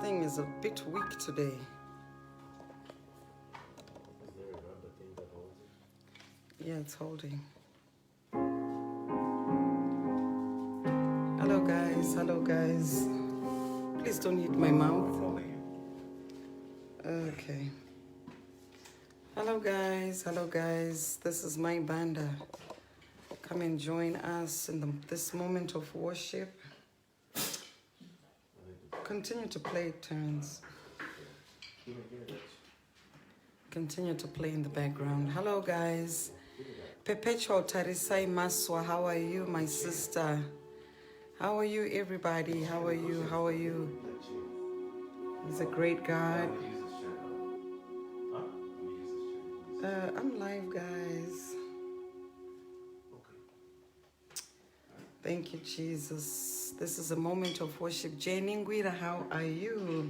thing is a bit weak today. Is there a rubber thing that holds it? Yeah, it's holding. Hello guys, hello guys. Please don't hit my mouth. Okay. Hello guys. This is my Banda. Come and join us in this moment of worship. Continue to play turns. Continue to play in the background. Hello guys. Perpetual Tarisai Maswa, how are you, my sister? How are you, everybody? How are you? How are you? He's a great God. I'm live, guys. Thank you, Jesus. This is a moment of worship. Jane Nguira, how are you?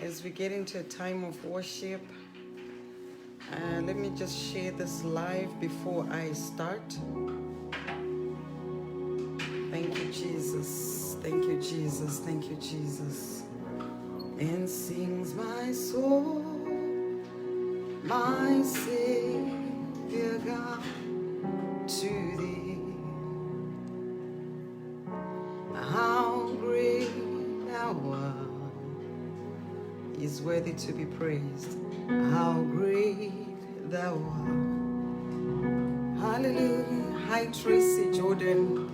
As we get into a time of worship, let me just share this live before I start. Thank you, Jesus. Thank you, Jesus. Thank you, Jesus. And sings my soul, my Savior God, to thee. How great thou art, is worthy to be praised. How great thou art. Hallelujah. Hi, Tracy Jordan.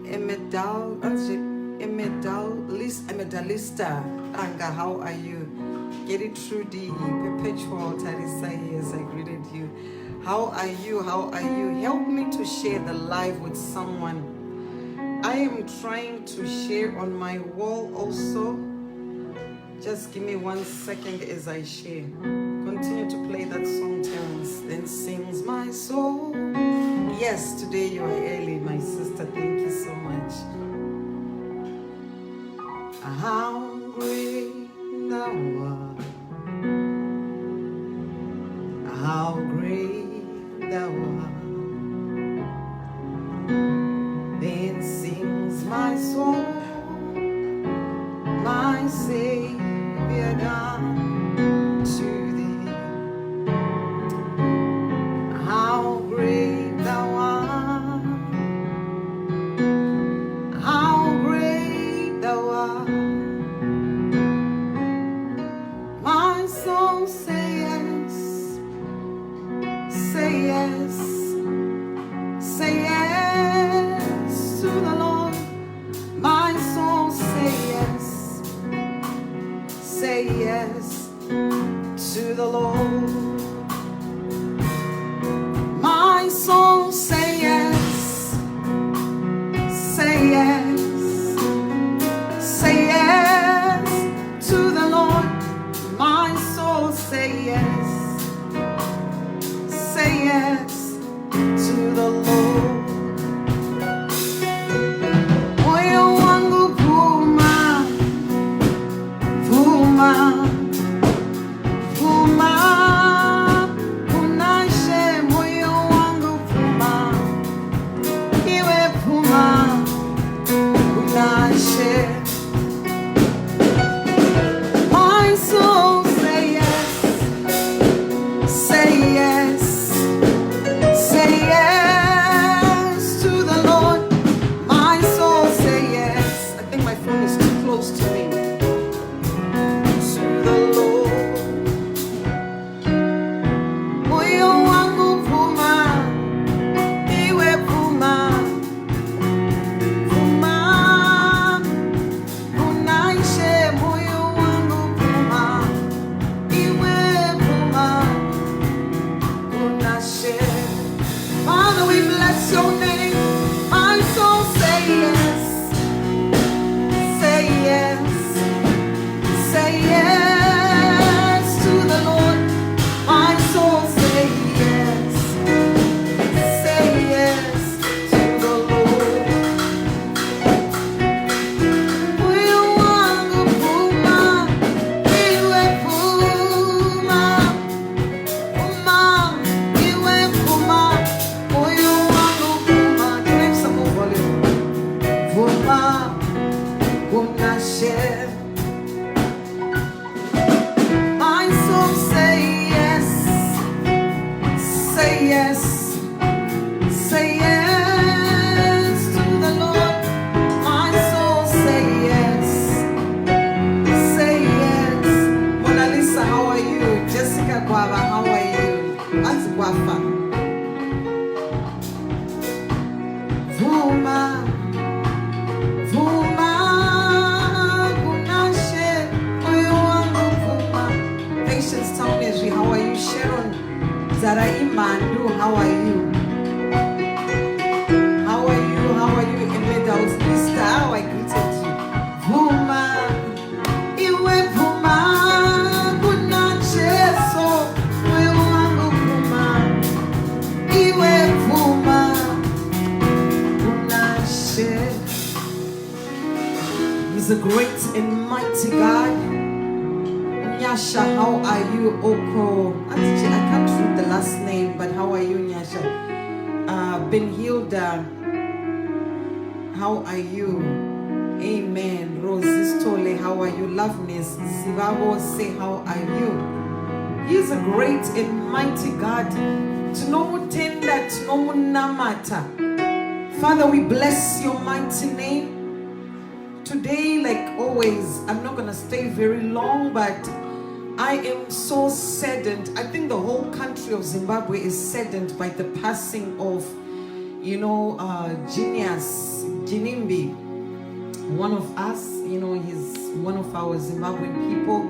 Emedalista. Anga, how are you? Get it through the perpetual Tarisai as I greeted you. How are you? How are you? Help me to share the live with someone. I am trying to share on my wall also. Just give me 1 second as I share. Continue to play that song, Terence. Then sings my soul. Yes, today you are early, my sister. Thank you so much. How great thou art. How great thou art. Then sings my soul, my Savior God, to thee. How great thou art. How great thou art. My soul say yes. Say yes. Say yes to the Lord. My soul say yes. Say yes to the Lord. My soul say yes. Say yes. Say yes to the Lord. My soul say yes. Say yes to the Lord. Moyo wangu vuma, vuma, vuma, unashe. Moyo wangu vuma, iwe vuma, unashe. My soul say yes, say yes. Say yes to the Lord. My soul say yes. I think my phone is too close to me. To the Lord. Moyo wangu vuma, iwe vuma, vuma, Vuma, vuma, kunashe, moyo wangu vuma. Patience Tauneji, how are you? Sharon Zarai Mandu, how are you? How are you? How are you? Emedaus Lista, how I greeted you. Vuma, iwe vuma, kunashe so, moyo wangu vuma, iwe vuma. He's a great and mighty God. Nyasha, how are you? Oko, I can't read the last name, but how are you, Nyasha? Ben Hilda, how are you? Amen. Rosie Stole, how are you? Loveness, Zivabo, say, how are you? He is a great and mighty God. Tunomu tenda, tunomu namata. Father, we bless your mighty name. Today, like always, I'm not going to stay very long, but I am so saddened. I think the whole country of Zimbabwe is saddened by the passing of, Genius Jinimbi, one of us. He's one of our Zimbabwean people.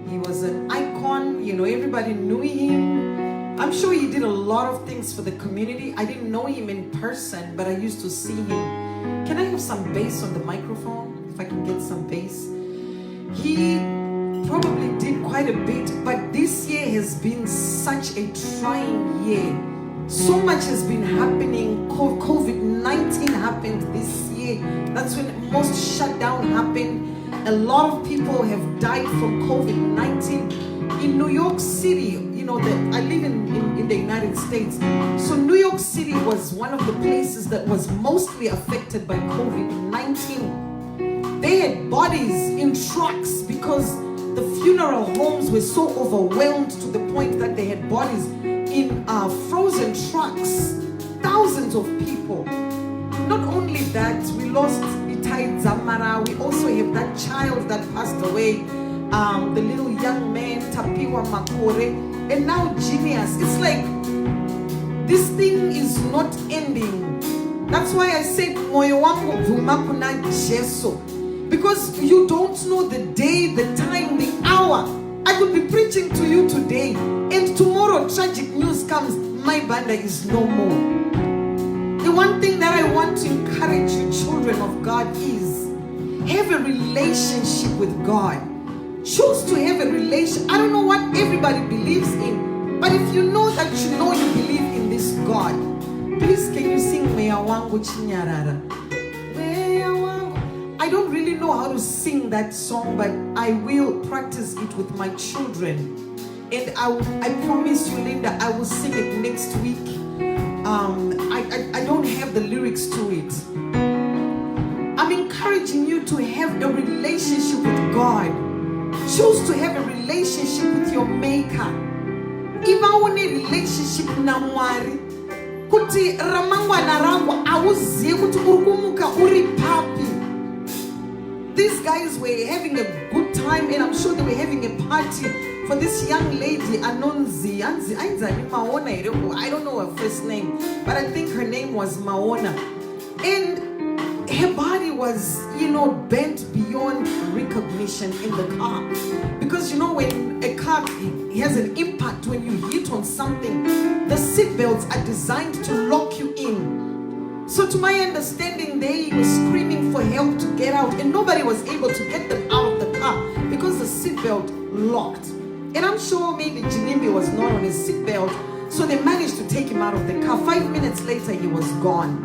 He was an icon. Everybody knew him. I'm sure he did a lot of things for the community. I didn't know him in person, but I used to see him. Can I have some bass on the microphone? If I can get some bass. He probably did quite a bit, but this year has been such a trying year. So much has been happening. COVID-19 happened this year. That's when most shutdown happened. A lot of people have died from COVID-19. In New York City, I live in the United States. So New York City was one of the places that was mostly affected by COVID-19. They had bodies in trucks because the funeral homes were so overwhelmed to the point that they had bodies in frozen trucks. Thousands of people. Not only that, we lost Itai Zamara. We also have that child that passed away, the little young man, Tapiwa Makore. And now Genius. It's like this thing is not ending. That's why I said moyo wangu vuma kuna Jesu. Because you don't know the day, the time, the hour. I could be preaching to you today, and tomorrow tragic news comes, my Banda is no more. The one thing that I want to encourage you, children of God, is have a relationship with God. Choose to have a relation. I don't know what everybody believes in, but if you know that you believe in this God, please can you sing Meya Wangu Chinyarara? I don't really know how to sing that song, but I will practice it with my children. And I promise you, Linda, I will sing it next week. I don't have the lyrics to it. I'm encouraging you to have a relationship with God. Choose to have a relationship with your Maker. If I want a relationship na Mwari, kuti ramangwana rangu awuzie kuti urikumuka uri papi. These guys were having a good time, and I'm sure they were having a party for this young lady, Anonzi. I don't know her first name, but I think her name was Maona. And her body was, bent beyond recognition in the car. Because, when a car has an impact, when you hit on something, the seatbelts are designed to lock you in. So to my understanding, they were screaming for help to get out, and nobody was able to get them out of the car because the seatbelt locked. And I'm sure maybe Jinimbi was not on his seatbelt, so they managed to take him out of the car. 5 minutes later, he was gone.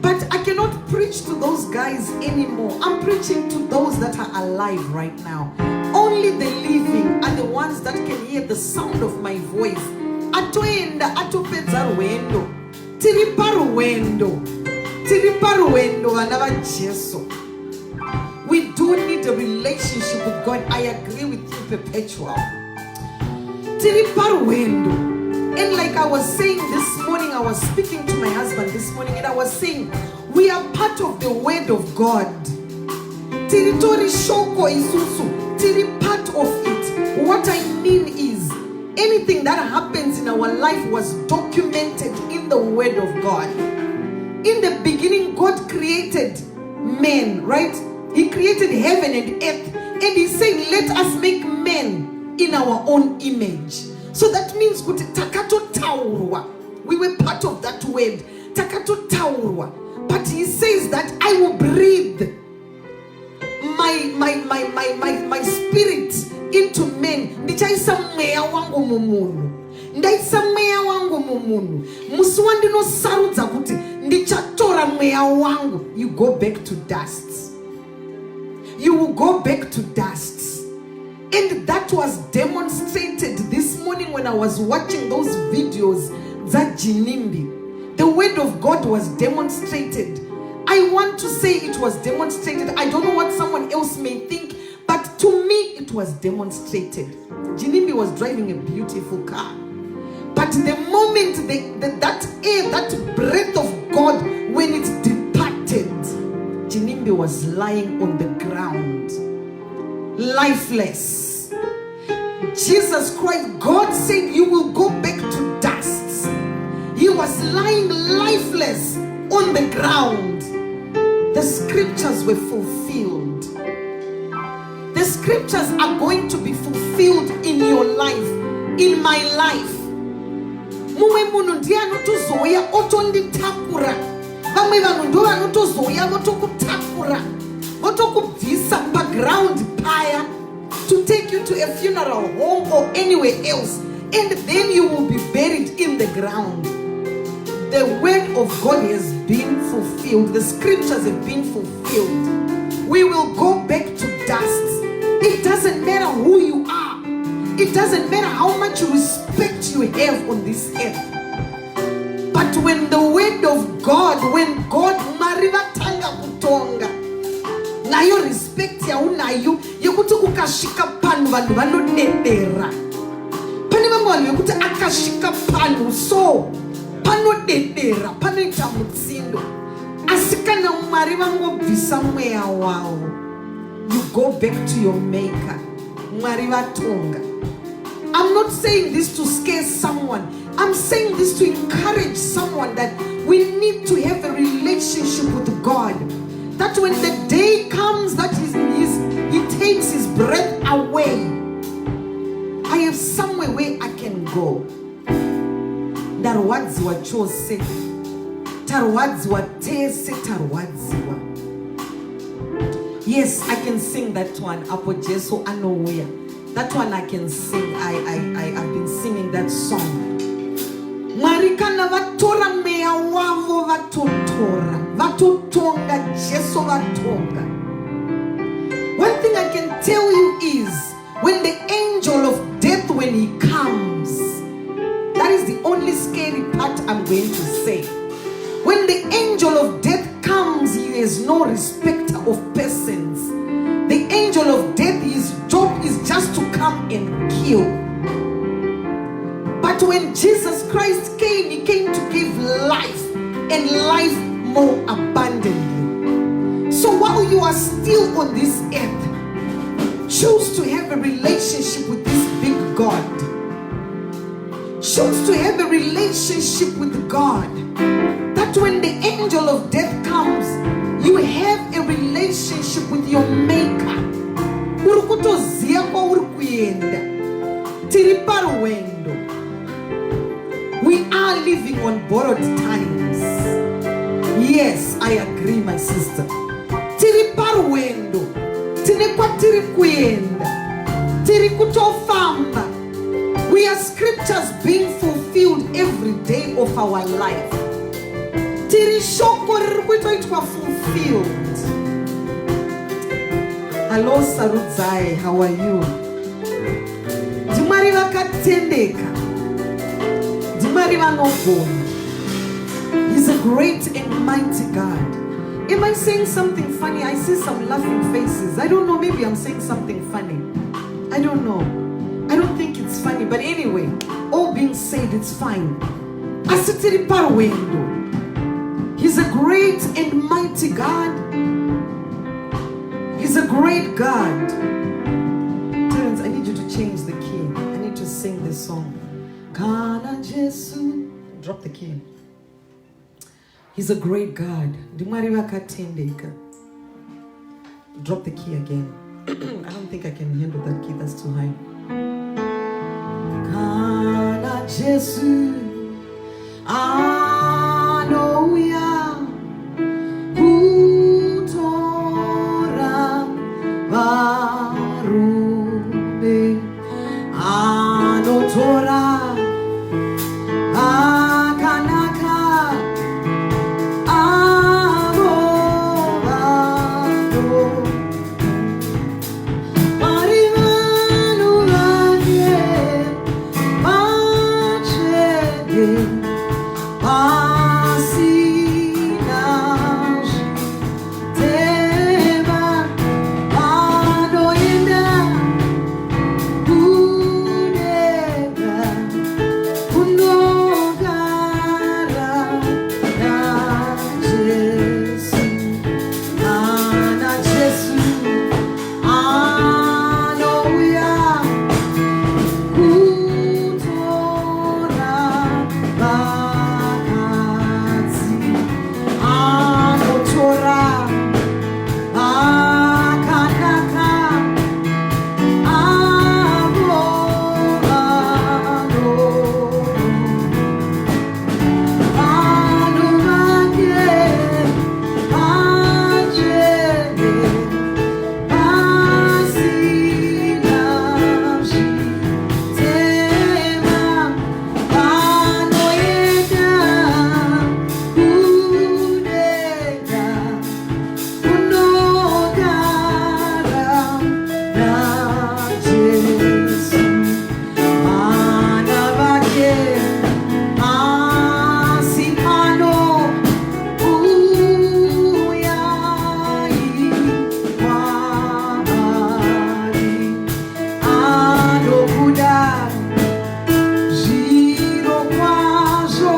But I cannot preach to those guys anymore. I'm preaching to those that are alive right now. Only the living are the ones that can hear the sound of my voice. Atoenda atopedza rwendo. Tiriparuendo anava Jesu. We do need a relationship with God. I agree with you, Perpetual. Tiriparuendo. And like I was saying this morning, I was speaking to my husband this morning, and I was saying, we are part of the word of God. Territory shoko isusu. Tiri part of it. What I mean is, anything that happens in our life was documented in the word of God. In the beginning, God created men, right? He created heaven and earth. And He said, let us make men in our own image. So that means takato taurwa. We were part of that word. Takato taurwa. But He says that I will breathe my spirit into men. Ndichaisa mweya wangu mumunu. Ndaisa mweya wangu mumunu. Muswandi no sarudza kuti ndichatora mweya wangu. You go back to dust. You will go back to dust. And that was demonstrated this morning when I was watching those videos that Jinimbi. The word of God was demonstrated. I want to say it was demonstrated. I don't know what someone else may think, but to me it was demonstrated. Jinimbi was driving a beautiful car. But the moment that air, that breath of God, when it departed, Jinimbi was lying on the ground, lifeless. Jesus Christ, God said, you will go back to dust. He was lying lifeless on the ground. The scriptures were fulfilled. The scriptures are going to be fulfilled in your life, in my life. Mumwe munhu ndiye anotozoya otonditakura. Vamwe vanhu ndo vanotozoya votokutakura, votokubvisa paground paya to take you to a funeral home or anywhere else, and then you will be buried in the ground. The word of God has been fulfilled. The scriptures have been fulfilled. We will go back to dust. It doesn't matter who you are. It doesn't matter how much respect you have on this earth. But when the word of God, when God mariva tanga kutonga, nayo respect yaunayo yekuti kukashika panu vanhu vanodedera. Pane vamwe vanhu yekuti akashika panu so panodedera, panoita mutsindo. Asi kana Mwari vangobvisa mweya wawo, you go back to your maker. Mwari vatonga. I'm not saying this to scare someone. I'm saying this to encourage someone that we need to have a relationship with God. That when the day comes that He takes His breath away, I have somewhere where I can go. Tarwadziwa chose, tarwadziwa tese, tarwadziwa. Yes, I can sing that one. Apo Jesu anowhere. That one I can sing. I've been singing that song. Marikana vatora mea wavo vatotora, vatotonga Jesu vatonga. One thing I can tell you is, when the angel of death, when he comes, that is the only scary part I'm going to say. When the angel of death comes, he is no respecter of persons. The angel of death, his job is just to come and kill. But when Jesus Christ came, He came to give life, and life more abundantly. So while you are still on this earth, choose to have a relationship with this big God. Choose to have a relationship with God. That when the angel of death comes, you have a relationship with your maker. Urukutozia kwa urukuyenda. Tiriparuendo. We are living on borrowed times. Yes, I agree, my sister. Tiriparuendo. Tinekwa tirikuyenda. Tirikutofamba. We are scriptures being fulfilled every day of our life. Tirishoko ririkuitwa fulfilled. Hello Sarudzai, how are you? Dimari vakatendeka. Dimari vanogona. He's a great and mighty God. Am I saying something funny? I see some laughing faces. I don't know, maybe I'm saying something funny. I don't know. I don't think it's funny, but anyway, all being said, it's fine. Asitiri parwendo. He's a great and mighty God. He's a great God. Terence, I need you to change the key. I need to sing this song. Kana Jesu. Drop the key. He's a great God. Ndimwari vakatendeka. Drop the key again. I don't think I can handle that key, that's too high. Kana Jesu anoya kutora varume anotora akanaka avo vavo vari vanhu vake vachede pasina zvitema vanoenda kudenga kunogara naJesu. Kana Jesu anouya kutora vakadzi, anotora vakanaka avo vanhu vake vachede pasina zvitema vanoenda kudenga kunogara naJesu. Vana vake asi pano uyai kwavari, anokuda zviro kwazvo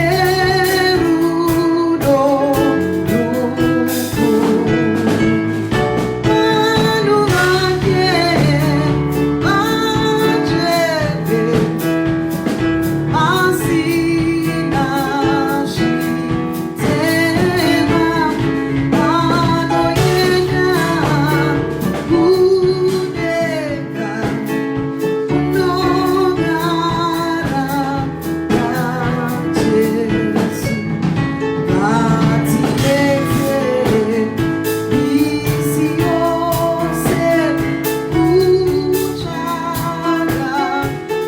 nerudo rukuru. Vanhu vake vachede pasina zvitema vanoenda kudenga kunogara naJesu. Ngatilekere misi yose kutsvaka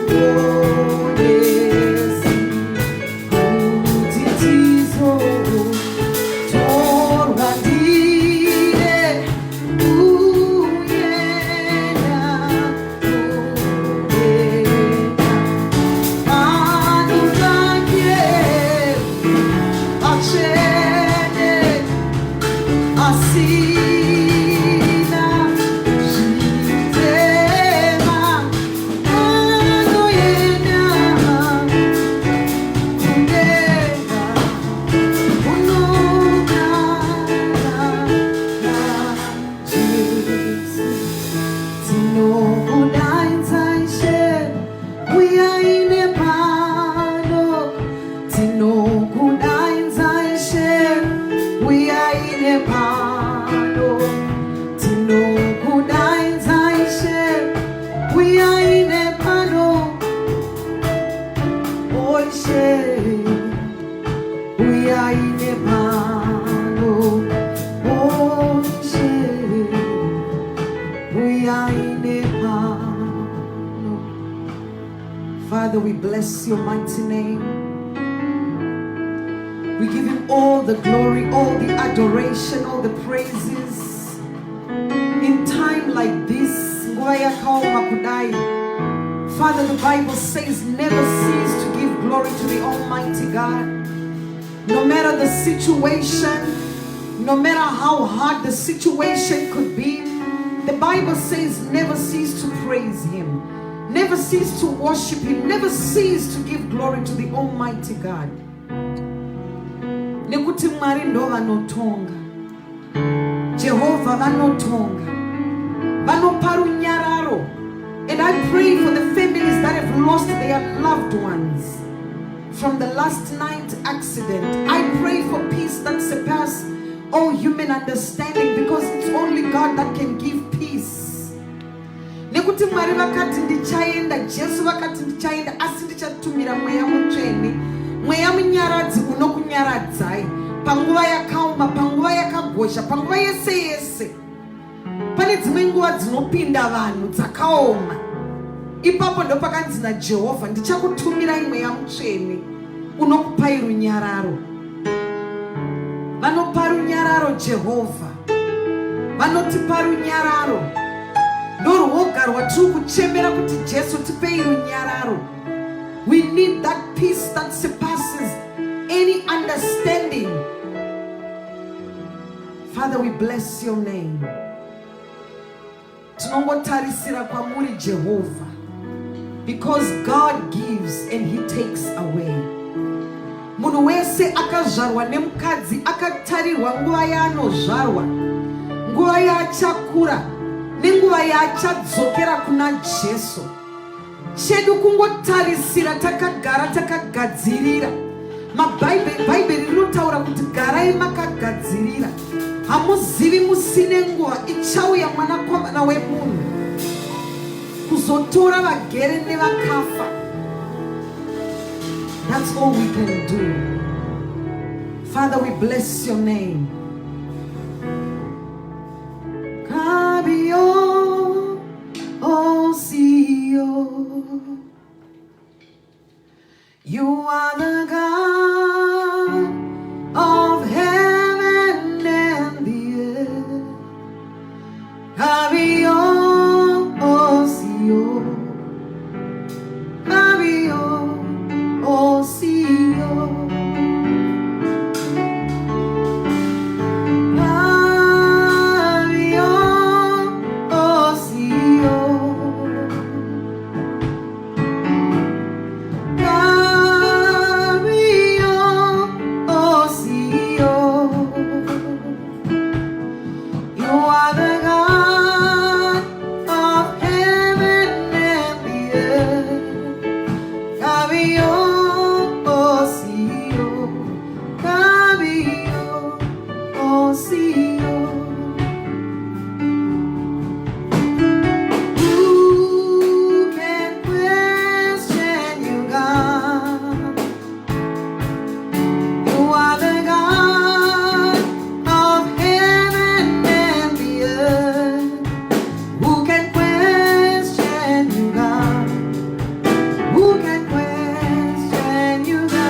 mponesi, kuti tizotorwa ndiye kuyenda kudenga. Vanhu vake vachede asina zvitema vanoenda kudenga kunogara naJesu. Tinokudai Ishe, uyai nepano. Tinokudai Ishe, uyai nepano. Tinokudai Ishe, uyai nepano. Oh Ishe, uyai nepano. Oh Ishe, uyai nepano. Father, we bless your mighty name. We give him all the glory, all the adoration, all the praises. In time like this, Father, the Bible says, never cease to give glory to the Almighty God. No matter the situation, no matter how hard the situation could be, the Bible says, never cease to praise him. Never cease to worship him. Never cease to give glory to the Almighty God. Nekuti Mwari ndo vanotonga, Jehovah vanotonga, vanopa runyararo. And I pray for the families that have lost their loved ones. from the last night accident. I pray for peace that surpasses all human understanding, because it's only God that can give peace. Nekuti Mwari vakati ndichaenda, Jesu vakati ndichaenda, asi ndichatumira mweya mutsvene, mweya munyaradzi unokunyaradzai panguva yakaoma, panguva yakagosha, panguva yese yese. Pane dzimwe nguva dzinopinda vanhu dzakaoma. Ipapo ndo pakanzi naJehovha, ndichakutumirai mweya mutsvene unokupai runyararo. Vanopa runyararo Jehovha, vanotipa runyararo. Ndorwoga rwatiri kuchemera kuti Jesu tipei runyararo. We need that peace that surpasses any understanding. Father, we bless your name. Tinongotarisira kwamuri Jehovah, because God gives and he takes away. Munhu wese akazvarwa nemukadzi akatarirwa nguva yaanozvarwa, nguva yaachakura, nenguva yaachadzokera kuna Jesu. Chedu kungotarisira, takagara takagadzirira. Bhaibheri rinotaura kuti garai makagadzirira. Hamuzivi musine nguva ichauya mwanakomana wemunhu kuzotora vagere nevakafa. That's all we can do. Father, we bless your name. Kabio, oh CEO, you are the God of heaven and the earth. Kabio, oh CEO, Kabio, oh CEO, Kabio, oh CEO, Kabio, oh CEO. You are the God of heaven and the earth. Kabio, oh CEO, Kabio, oh CEO. Who can question you, God? You are the God of heaven and the earth. Who can question you, God? Who can question you, God?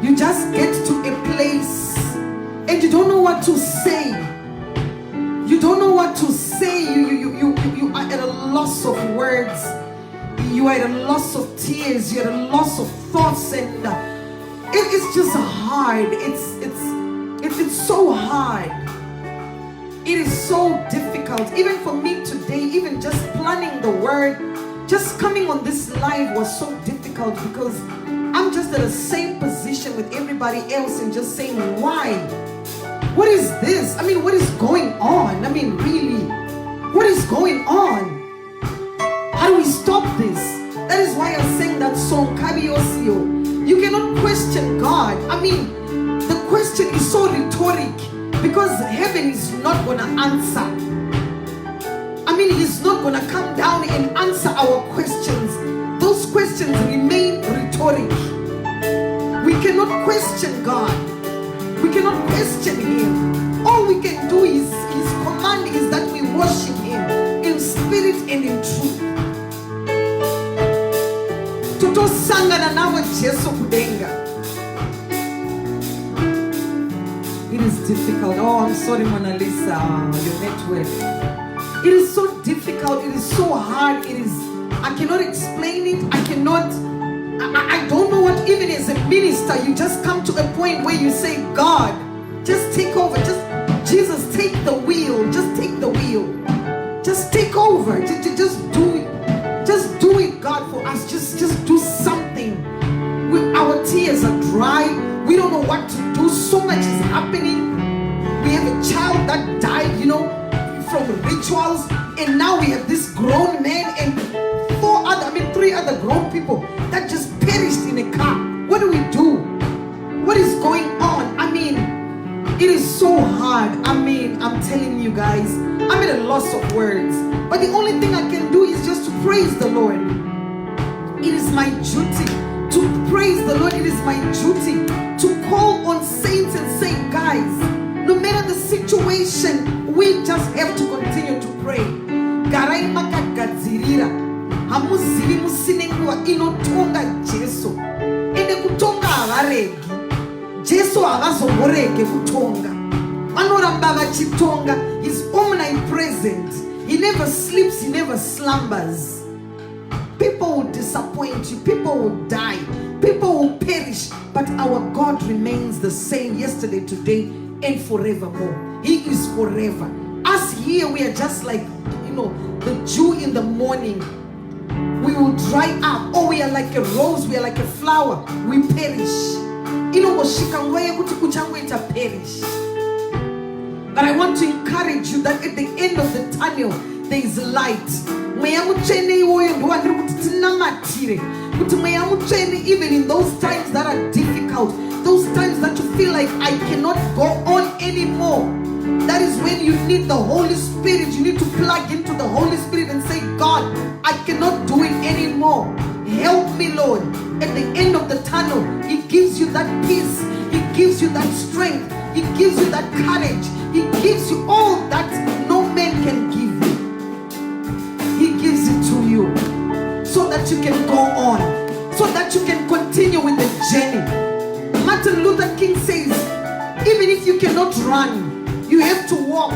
You just get to a place and you don't know what to say. You don't know what to say. You are at a loss of words. You are at a loss of tears. You are at a loss of thoughts, and it's just hard. It's so hard. It is so difficult. Even for me today, even just planning the word, just coming on this live was so difficult because I'm just at the same position with everybody else and just saying, why? What is this? I mean, what is going on? I mean, really, what is going on? How do we stop this? That is why I sang that song, Kabiosio. You cannot question God. I mean, the question is so rhetoric because heaven is not going to answer. I mean, he's not going to come down and answer our questions. Those questions remain rhetoric. We cannot question God. We cannot question him. All we can do is, his command is that we worship him in spirit and in truth. Tutosangana nawe Jesu kudenga. It is difficult. Oh, I'm sorry, Mona Lisa, your network. It is so difficult. It is so hard. I cannot explain it. I don't know what, even as a minister, you just come to a point where you say, God, just take over. Jesus, take the wheel. Just take the wheel. Just take over. Just do it. Just do it, God, for us. Just do something. Our tears are dry. We don't know what to do. So much is happening. We have a child that died, from rituals, and now we have this grown man and 3 other grown people that just perished in a car. What do we do? What is going on? I mean, it is so hard. I mean, I'm telling you guys, I'm at a loss of words. But the only thing I can do is just to praise the Lord. It is my duty to praise the Lord. It is my duty to call on saints and say, guys, no matter the situation, we just have to continue to pray. Garai makagadzirira. Hamuzivi musinengwa inotonga Jesu. Ende kutonga avaregi. Jesu havazomborege kutonga. Vanoramba vachitonga. He's omnipresent. He never sleeps, he never slumbers. People will disappoint you. People will die. People will perish. But our God remains the same yesterday, today, and forevermore. He is forever. Us here, we are just like, the dew in the morning. We will dry up. Or we are like a rose. We are like a flower. We perish. Perish. But I want to encourage you that at the end of the tunnel, there is light. Even in those times that are difficult, those times that you feel like I cannot go on anymore, that is when you need the Holy Spirit. You need to plug into the Holy Spirit and say, God, I cannot do it anymore. Help me, Lord. At the end of the tunnel, He gives you that peace. He gives you that strength. He gives you that courage. He gives you all that no man can give you. He gives it to you so that you can go on, so that you can continue with the journey. Martin Luther King says, even if you cannot run, you have to walk.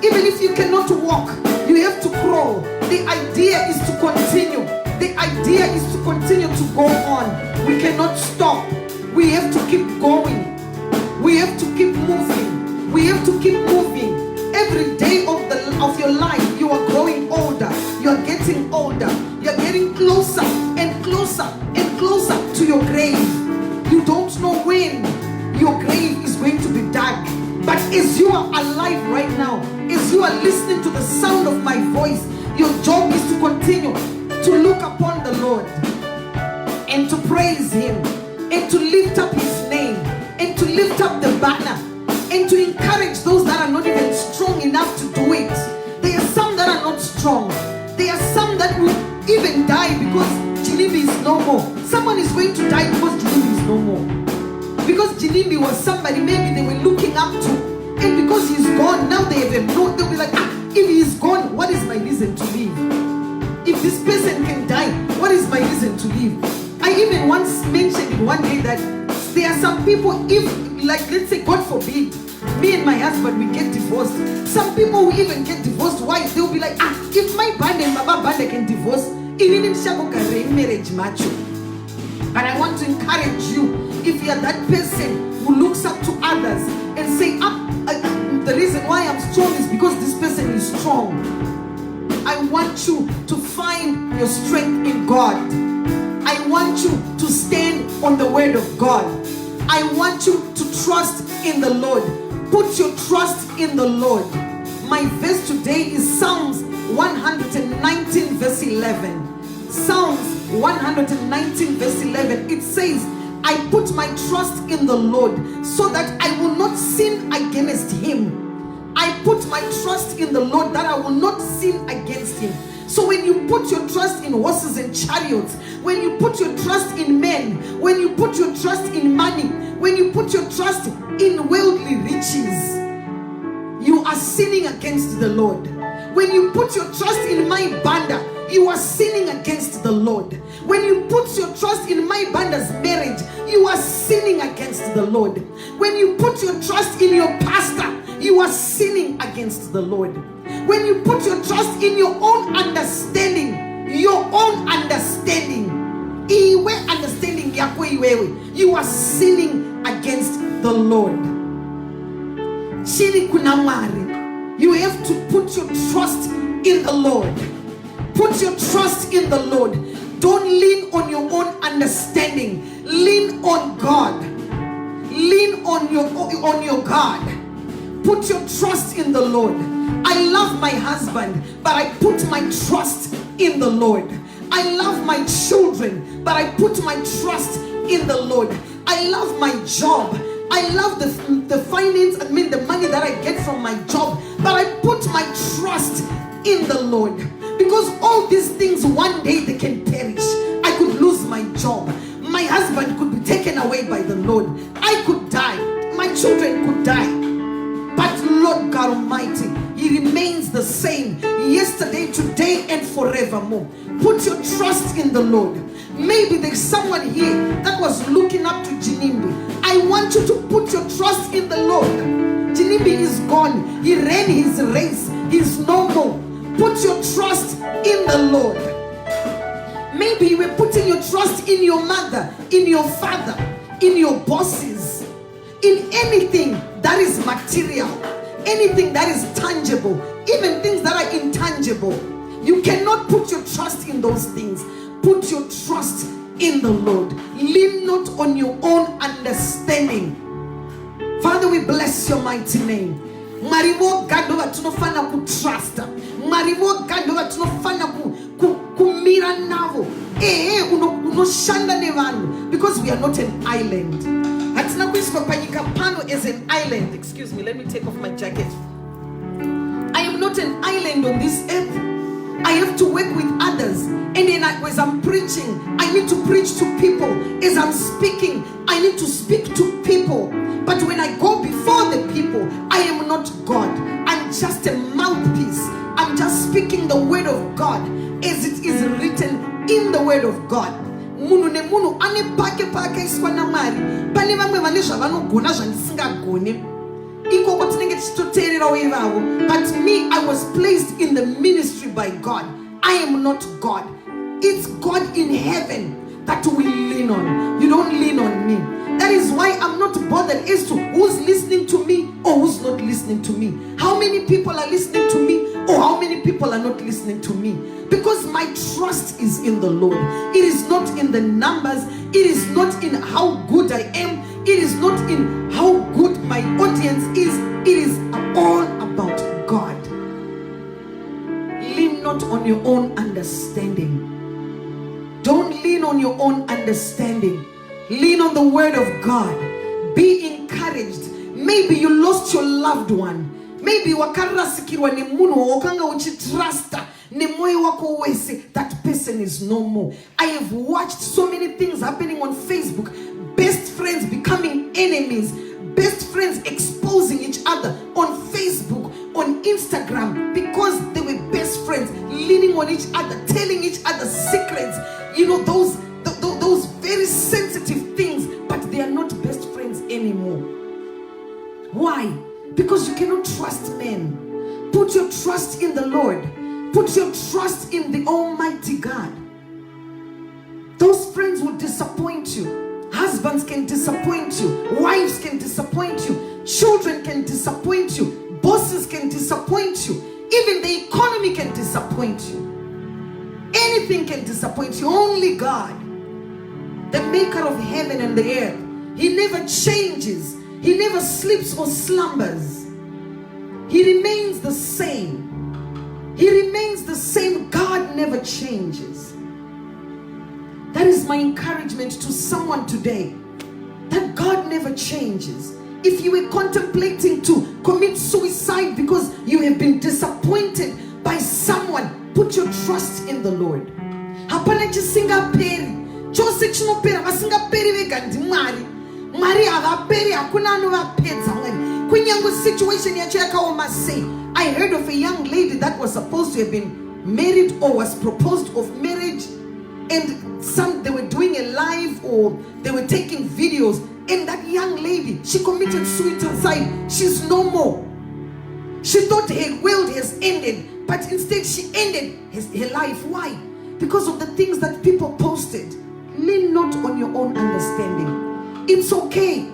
Even if you cannot walk, you have to crawl. The idea is to continue. The idea is to continue to go on. We cannot stop. We have to keep going. We have to keep moving. We have to keep moving. Every day of your life, you are growing older. You are getting older. You are getting closer and closer and closer to your grave. You don't know when your grave is going to be dark. But as you are alive right now, as you are listening to the sound of my voice, your job is to continue to look upon the Lord and to praise Him and to lift up His name and to lift up the banner and to encourage those that are not even strong enough to do it. There are some that are not strong. There are some that will even die because Jinimbi is no more. Someone is going to die because Jinimbi is no more. Because Jinimbi was somebody maybe they were looking up to. And because he's gone, now they have no, they'll be like, if he's gone, what is my reason to live? If this person can die, what is my reason to live? I even say that there are some people, if, like, let's say, God forbid, me and my husband, we get divorced. Some people who even get divorced, why? They'll be like, if my Banda and Baba Banda can divorce, in marriage macho. But I want to encourage you, if you are that person who looks up to others and say, the reason why I'm strong is because this person is strong. I want you to find your strength in God. I want you to stand on the word of God. I want you to trust in the Lord. Put your trust in the Lord. My verse today is Psalms 119 verse 11. Psalms 119 verse 11. It says, I put my trust in the Lord so that I will not sin against him. I put my trust in the Lord that I will not sin against him. So when you put your trust in horses and chariots, when you put your trust in men, when you put your trust in money, when you put your trust in worldly riches, you are sinning against the Lord. When you put your trust in my Banda, you are sinning against the Lord. When you put your trust in my Banda's marriage, you are sinning against the Lord. When you put your trust in your pastor, you are sinning against the Lord. When you put your trust in your own understanding, you are sinning against the Lord. You have to put your trust in the Lord. Put your trust in the Lord. Don't lean on your own understanding. Lean on God. Lean on your God. Put your trust in the Lord. I love my husband, but I put my trust in the Lord. I love my children, but I put my trust in the Lord. I love my job. I love the finance, the money that I get from my job, but I put my trust in the Lord. Because all these things, one day they can perish. I could lose my job. My husband could be taken away by the Lord. I could die. My children could die. But Lord God Almighty, He remains the same yesterday, today, and forevermore. Put your trust in the Lord. Maybe there's someone here that was looking up to Jinimbi. I want you to put your trust in the Lord. Jinimbi is gone. He ran his race. He's no more. Put your trust in the Lord. Maybe you were putting your trust in your mother, in your father, in your bosses, in anything that is material, anything that is tangible, even things that are intangible. You cannot put your trust in those things. Put your trust in the Lord. Lean not on your own understanding. Father, we bless your mighty name. Marimo gado tunofana ku trust. Marimo gado tunofana ku mira navo. Unoshanda nevanu, because we are not an island. Hatina kuiskopanyika pano is an island. Excuse me, let me take off my jacket. I am not an island on this earth. I have to work with others. And then as I'm preaching, I need to preach to people. As I'm speaking, I need to speak to people. But when I go before the people, I am not God. I'm just a mouthpiece. I'm just speaking the word of God as it is written in the word of God. Munu ne munu ane pake iswa na mari. Bani vamwe vanesha vanogona zvandisingagoni. But me, I was placed in the ministry by God. I am not God. It's God in heaven that we lean on. You don't lean on me. That is why I'm not bothered as to who's listening to me or who's not listening to me. How many people are listening to me or how many people are not listening to me. Because my trust is in the Lord. It is not in the numbers. It is not in how good I am. It is not in how good my audience is. It is all about God. Lean not on your own understanding. Don't lean on your own understanding. Lean on the word of God. Be encouraged. Maybe you lost your loved one. Maybe wakarasikirwa ni munu wakanga uchitrasta ni moyo wako wese. That person is no more. I have watched so many things happening on Facebook. Best friends becoming enemies. Best friends exposing each other on Facebook, on Instagram, because they were best friends, leaning on each other, telling each other secrets. You know, those very sensitive things, but because you cannot trust men. Put your trust in the Lord. Put your trust in the Almighty God. Those friends will disappoint you. Husbands can disappoint you. Wives can disappoint you. Children can disappoint you. Bosses can disappoint you. Even the economy can disappoint you. Anything can disappoint you. Only God, the maker of heaven and the earth, He never changes. He never sleeps or slumbers. He remains the same. He remains the same. God never changes. That is my encouragement to someone today, that God never changes. If you were contemplating to commit suicide because you have been disappointed by someone, put your trust in the Lord. Hapana chisingaperi. Chose chinopera vasingaperi vega ndi Mwari. Mwari havaperi, hakuna anovapedza Mwari. Kunyange situation yacho yakaoma sei. I heard of a young lady that was supposed to have been married or was proposed of marriage, and they were doing a live or they were taking videos, and that young lady, she committed suicide. She's no more. She thought her world has ended, but instead she ended her life. Why? Because of the things that people posted. Lean not on your own understanding. It's okay.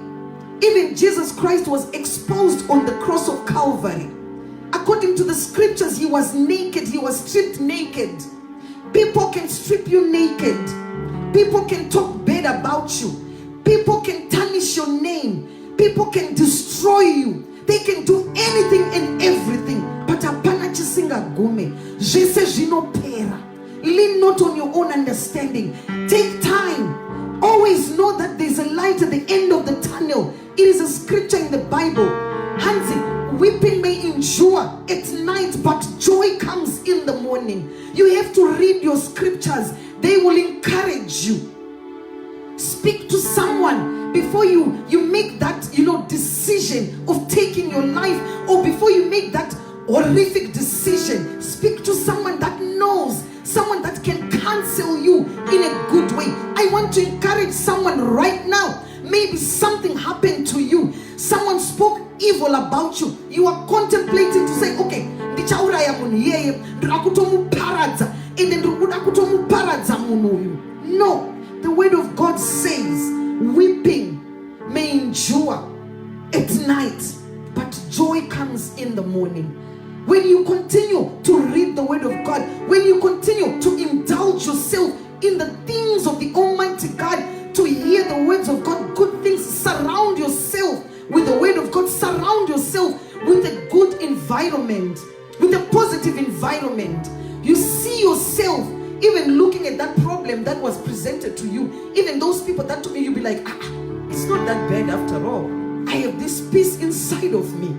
Even Jesus Christ was exposed on the cross of Calvary. According to the scriptures, He was naked. He was stripped naked. People can strip you naked. People can talk bad about you. People can tarnish your name. People can destroy you. They can do anything and everything. But apana chisinga gume. Jese jinopera. Lean not on your own understanding. Take time. Always know that there's a light at the end of the tunnel. It is a scripture in the Bible. Hansi, weeping may endure at night, but joy comes in the morning. You have to read your scriptures. They will encourage you. Speak to someone before you make that decision of taking your life, or before you make that horrific decision. Speak to someone that knows, someone that can counsel you in a good way. I want to encourage someone right now. Maybe something happened to you. Someone spoke evil about you. You are contemplating to say, okay, and then no. The word of God says, weeping may endure at night, but joy comes in the morning. When you continue to read the word of God, when you continue to indulge yourself in the things of the Almighty God, to hear the words of God, good things, surround yourself with the word of God, surround yourself with a good environment, with a positive environment. You see yourself even looking at that problem that was presented to you. Even those people that to me, you'll be like, it's not that bad after all. I have this peace inside of me.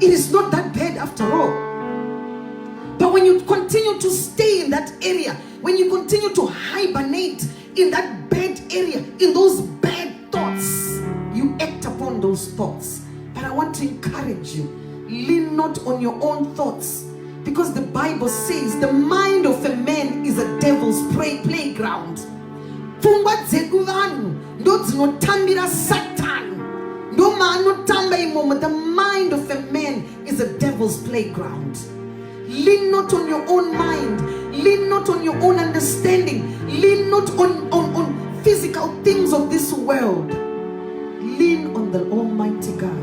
It is not that bad after all. But when you continue to stay in that area, when you continue to hibernate in that bad area, in those bad thoughts, you act upon those thoughts. But I want to encourage you, lean not on your own thoughts, because the Bible says the mind of a man is a devil's playground. The mind of a man is a devil's playground. Lean not on your own mind. Lean not on your own understanding. Lean not on physical things of this world. Lean on the Almighty God.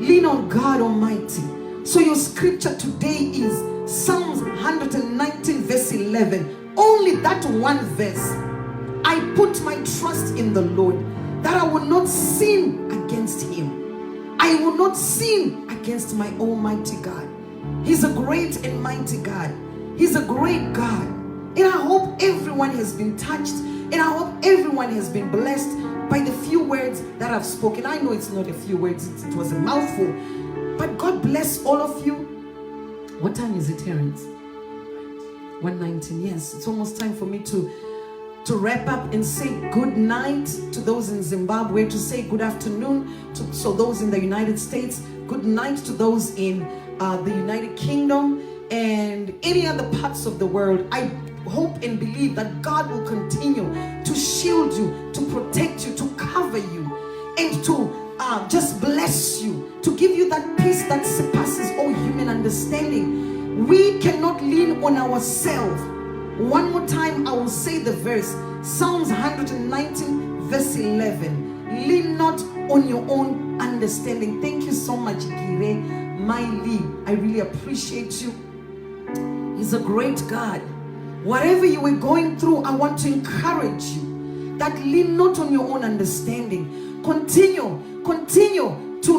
Lean on God Almighty. So your scripture today is Psalms 119 verse 11. Only that one verse. I put my trust in the Lord, that I will not sin against Him. I will not sin against my Almighty God. He's a great and mighty God. He's a great God. And I hope everyone has been touched, and I hope everyone has been blessed by the few words that I've spoken. I know it's not a few words, it was a mouthful. But God bless all of you. What time is it, Terrence? 1:19. Yes, it's almost time for me to wrap up and say good night to those in Zimbabwe, to say good afternoon to those in the United States, good night to those in the United Kingdom and any other parts of the world. I hope and believe that God will continue to shield you, to protect you, to cover you, and to just bless you, to give you that peace that surpasses all human understanding. We cannot lean on ourselves. One more time, I will say the verse. Psalms 119 verse 11. Lean not on your own understanding. Thank you so much, Gire, Miley. I really appreciate you. He's a great God. Whatever you were going through, I want to encourage you that lean not on your own understanding. Continue to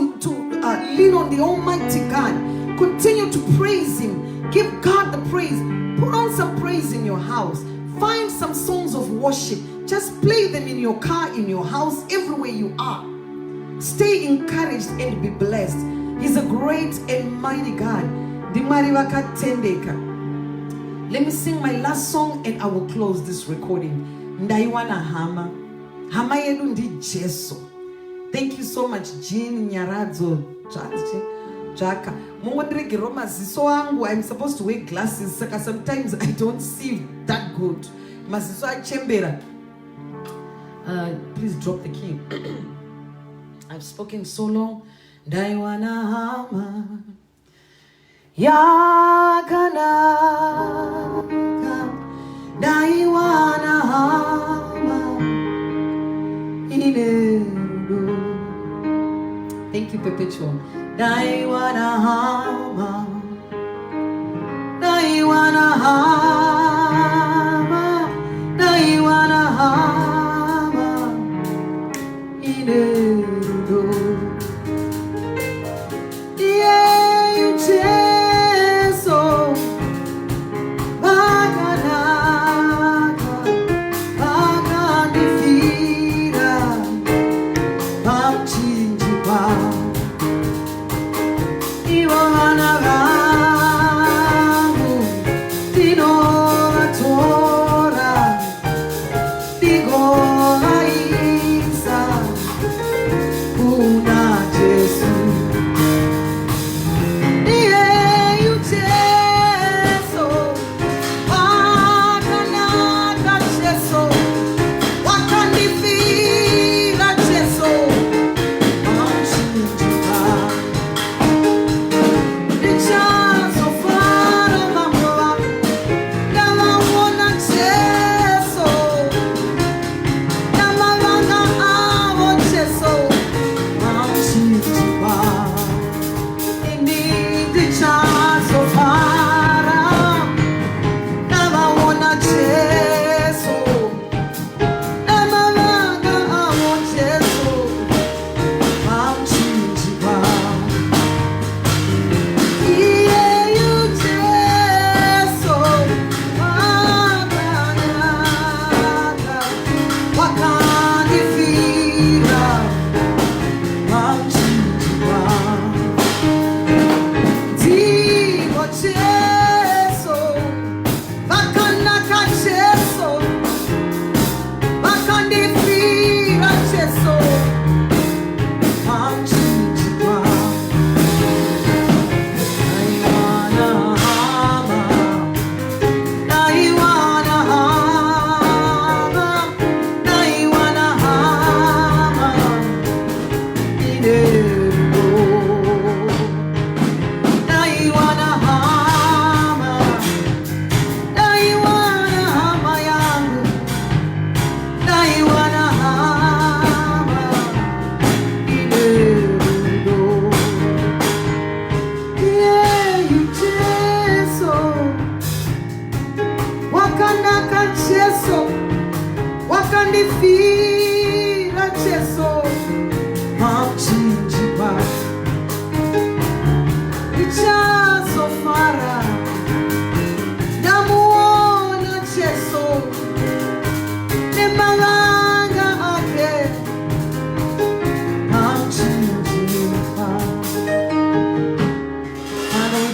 lean on the Almighty God. Continue to praise Him. Give God the praise. Put on some praise in your house. Find some songs of worship. Just play them in your car, in your house, everywhere you are. Stay encouraged and be blessed. He's a great and mighty God. Let me sing my last song and I will close this recording. Ndaiwana hama. Hama yedu ndi Jesu. Thank you so much, Jean Nyaradzo. Jaka. I'm supposed to wear glasses, so sometimes I don't see that good. Maziso achembera. Please drop the key. I've spoken so long. Ndaiwana hama. Yakanaka, Daiwana hama, ineru. Thank you, Perpetual. Daiwana hama, Daiwana hama, Daiwana hama, ineru. Yeah, you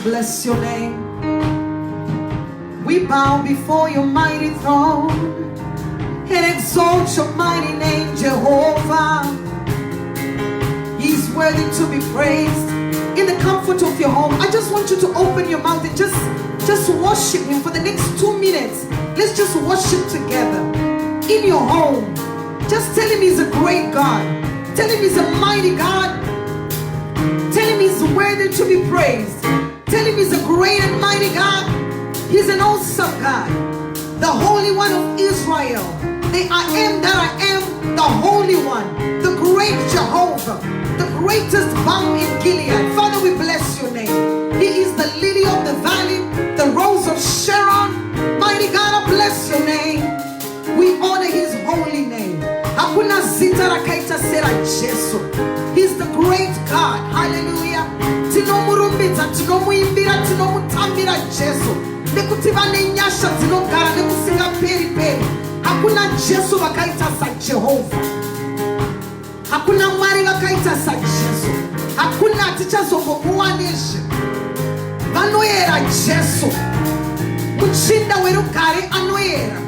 bless your name. We bow before your mighty throne and exalt your mighty name, Jehovah. He's worthy to be praised. In the comfort of your home, I just want you to open your mouth and just worship him for the next 2 minutes. Let's just worship together in your home. Just tell him he's a great God. Tell him he's a mighty God. Tell him he's worthy to be praised. Tell him he's a great and mighty God. He's an awesome God. The Holy One of Israel. The I am that I am, the Holy One. The great Jehovah. The greatest balm in Gilead. Father, we bless your name. He is the lily of the valley, the rose of Sharon. Mighty God, I bless your name. We honor his holy name. Hakuna zita rakaita sera Jesu. He's the great God. Hallelujah. Tinomurumbidza, tinomuimbira, tinomutambira Jesu. Nekuti vane nyasha dzinogara nekusingaperi peri. Hakuna Jesu vakaita sa Jehovah. Hakuna Mwari vakaita sa Jesu. Hakuna tichazombomuwanisha. Vanoyera Jesu. Muchinda werugare anoyera.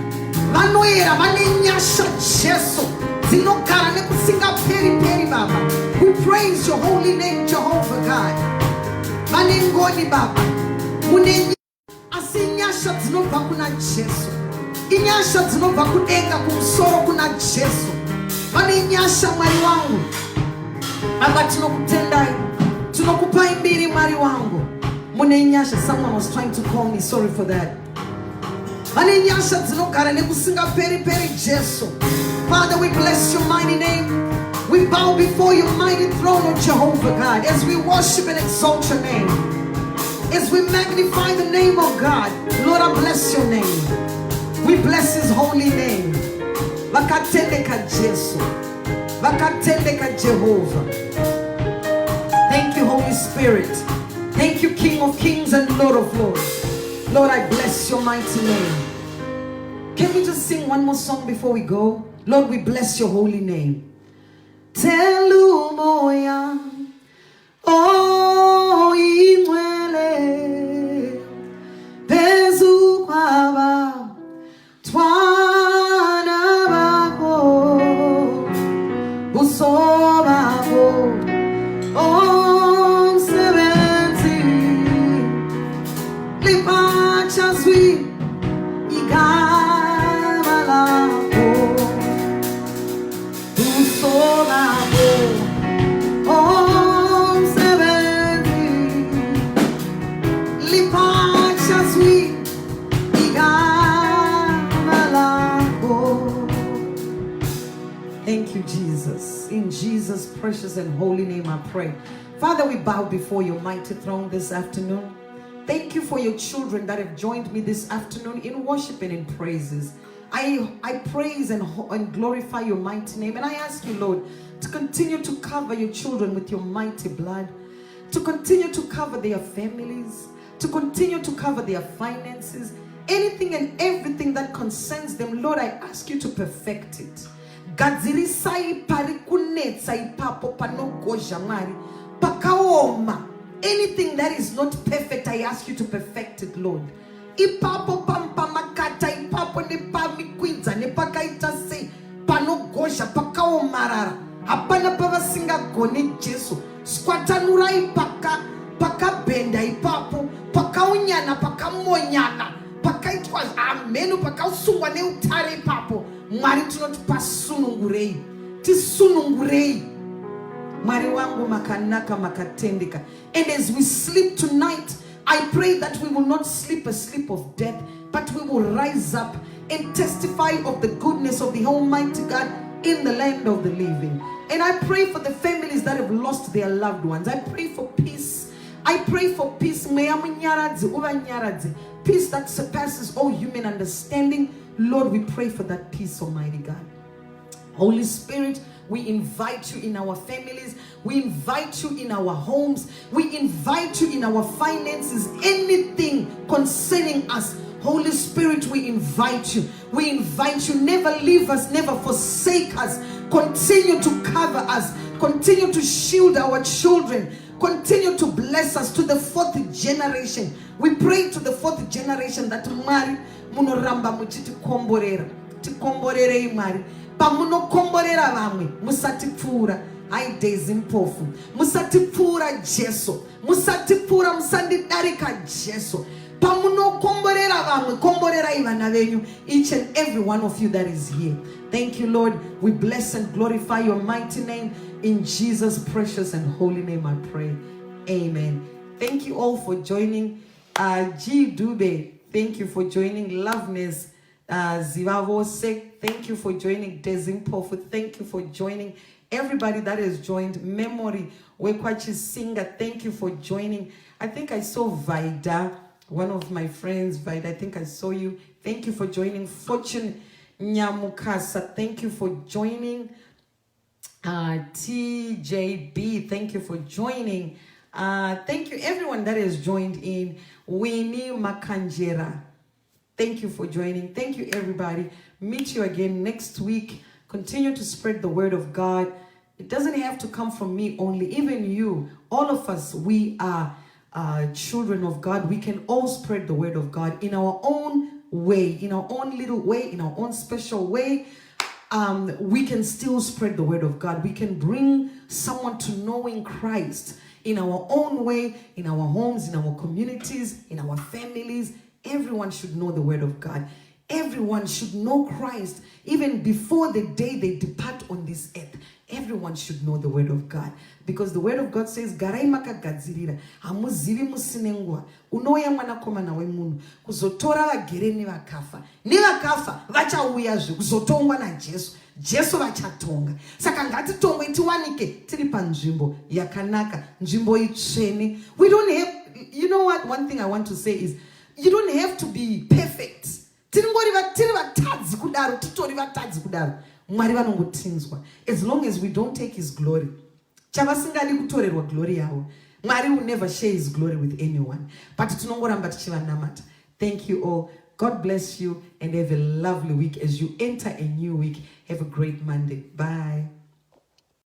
Vanoyera vane nyasha Jesu. Dzinogara nekusingaperi peri Baba. We praise your holy name, Jehovah God. Vane ngoni Baba. Mune asinyasha dzinobva kuna Jesu. Inyasha dzinobva kudenga kumusoro kuna Jesu. Vane nyasha Mwari wangu. Baba tinokutendai. Tinokupai mbiri Mwari wangu. Mune nyasha, someone was trying to call me, sorry for that. Vane nyasha dzinogara nekusingaperi peri Jesu. Father, we bless your mighty name. We bow before your mighty throne, of Jehovah God, as we worship and exalt your name. As we magnify the name of God. Lord, I bless your name. We bless his holy name. Vakatendeka Jesu. Vakatendeka Jehovah. Thank you, Holy Spirit. Thank you, King of Kings and Lord of Lords. Lord, I bless your mighty name. Can we just sing one more song before we go? Lord, we bless your holy name. Telu moya, oh imwele, pezu kwaba, twana bako, usobako, oh seventy, lipacha sweet, igama Thank you, Jesus. In Jesus' precious and holy name I pray. Father, we bow before your mighty throne this afternoon. Thank you for your children that have joined me this afternoon in worship and in praises. I praise and glorify your mighty name. And I ask you, Lord, to continue to cover your children with your mighty blood. To continue to cover their families. To continue to cover their finances. Anything and everything that concerns them, Lord, I ask you to perfect it. Gadzirisai parikunetsai papo panogoja mari pakaoma. Anything that is not perfect, I ask you to perfect it, Lord. Ipapo pampa makata ipapo ne pamikwinza ne pakaita se panogoja pakaomarara. Hapana pavasinga gone Jesu. Skwatanura ipaka benda ipapo pakaunyana pakamonyana pakaitwa amenu pakausungwa ne utare papo. Mwari tunotipa sunungurei. Tisunungurei. Mwari wangu makanaka makatendeka. And as we sleep tonight, I pray that we will not sleep a sleep of death, but we will rise up and testify of the goodness of the Almighty God in the land of the living. And I pray for the families that have lost their loved ones. I pray for peace. I pray for peace. Peace that surpasses all human understanding. Lord, we pray for that peace, Almighty God. Holy Spirit, we invite you in our families. We invite you in our homes. We invite you in our finances. Anything concerning us, Holy Spirit, we invite you. We invite you. Never leave us, never forsake us. Continue to cover us. Continue to shield our children. Continue to bless us to the fourth generation. We pray to the fourth generation that Mari munoramba muchiti komborera. Tikomborere Mari. Pamuno komborera vamwe musati pfura. Hai Daisy mpofu. Musatipura Jesu. Musatipura musandidarika Jesu. Pamuno komborera vamwe, komborera ivana venyu. Each and every one of you that is here. Thank you, Lord. We bless and glorify your mighty name. In Jesus' precious and holy name I pray. Amen. Thank you all for joining. G. Dube, thank you for joining. Loveness. Zivavo Sek, thank you for joining. Desimpofu, thank you for joining. Everybody that has joined. Memory, Wekwachi Singer, thank you for joining. I think I saw Vida, one of my friends, Vida, I think I saw you. Thank you for joining. Fortune Nyamukasa, thank you for joining. TJB, thank you for joining. Thank you everyone that has joined in. Winnie Makanjera, thank you for joining. Thank you everybody. Meet you again next week. Continue to spread the word of God. It doesn't have to come from me only. Even you, all of us, we are children of God. We can all spread the word of God in our own way, in our own little way, in our own special way. We can still spread the word of God. We can bring someone to knowing Christ in our own way, in our homes, in our communities, in our families. Everyone should know the word of God. Everyone should know Christ even before the day they depart on this earth. Everyone should know the word of God, because the word of God says, garai makagadzirira hamuzivi musine nguva unoya mwanakomana wemunhu kuzotora vagere nevakafa vachauyazve kuzotongwa najesu. Jesu vachatonga. Saka ngatitongwe tiwanike tiri panzvimbo yakanaka, nzvimbo itsvene. We don't have, you know what, one thing I want to say is, you don't have to be perfect. Tiri vatadzi kudaro, titori vatadzi kudaro. Mwari vanongotinzwa. As long as we don't take his glory. Chavasingadi kutorerwa glory yavo. Mwari will never share his glory with anyone. But tinongoramba tichivanamata. Thank you all. God bless you and have a lovely week as you enter a new week. Have a great Monday. Bye.